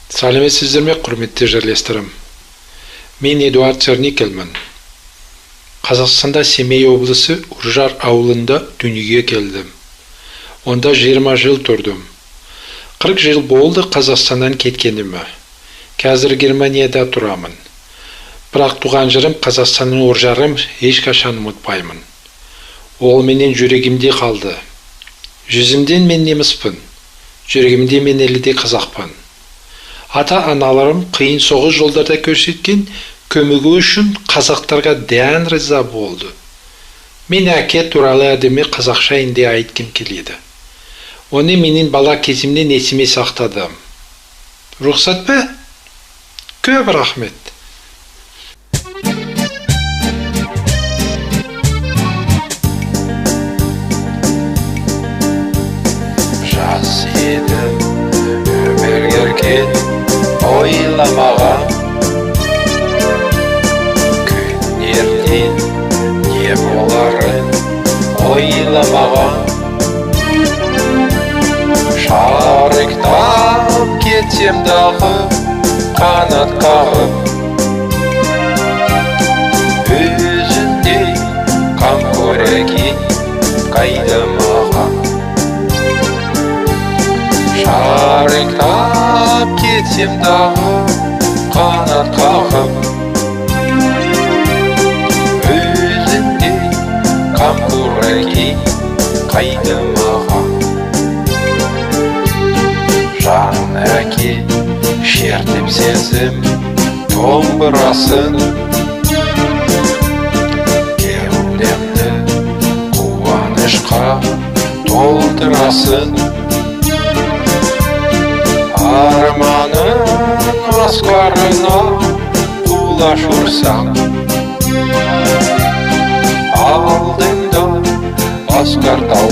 Сәлеметсіздер ме, құрметті жерлестерім? Мен Эдуард Черникелмін. Қазақстанда Семей облысы Үржар ауылында дүниеге келдім. Онда 20 жыл тұрдым. 40 жыл болды Қазақстаннан кеткеніме. Қазір Германияда тұрамын. Бірақ туған жерім Қазақстанның Үржарым ешқашан ұмытпаймын. Ол менен жүрегімде қалды. Жүзімден мен неміспін. Жүрегімде мен әлі де қазақпын. Ата-аналарым қиын соғыс жолдарда көрсеткен көмегі үшін қазақтарға дән риза болды. Мен әке туралы әдеме қазақша инде айтқым келеді. Оны менің бала кезімнен есіме сақтадым. Рұқсат па? Көп рахмет. Жас едім, өмір еркен ойламаған, күн ертең не боларын ойламаған. Шарықтап кетсем дағы қанат қағып, өзіңдей қамқор әке қайда маған. Шарықтап кетсем дағы қанат қағып, өзіңдей қамқор әке қайда маған. Жан әке шертіп сезім домбырасын, кеудемді қуанышқа толтырасын. Арманың асқарына құлаш ұрсам, алдыңда асқар тау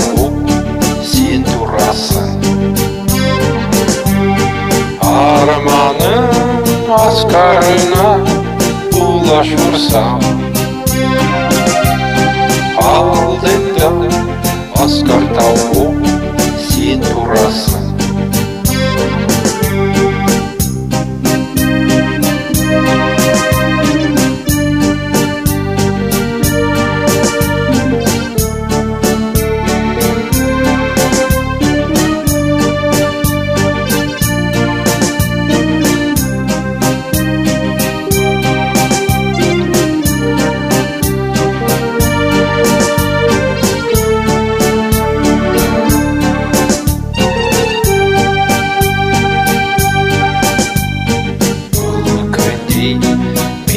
сен тұрасың. Арманың асқарына құлаш ұрсам, алдыңда асқар тау сен тұрасың.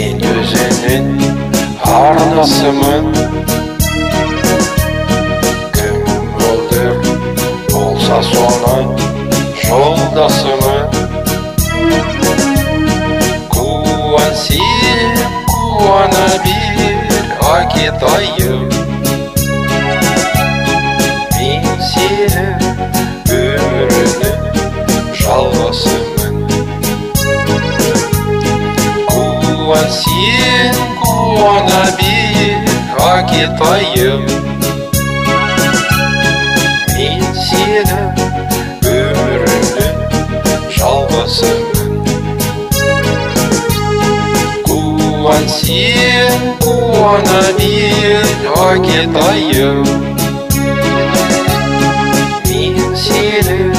Мен өзіңнің арнасымын, кім өлдір болса соның жолдасымын. Қуан сен, қуана бер, әкетайым, мен сені өмірінің жалғасымын. Қуан сен, қуана бер, әкетайым, мен сені өмірінің жалғасымын. Қуан сен, қуана бер, әкетайым, мен сені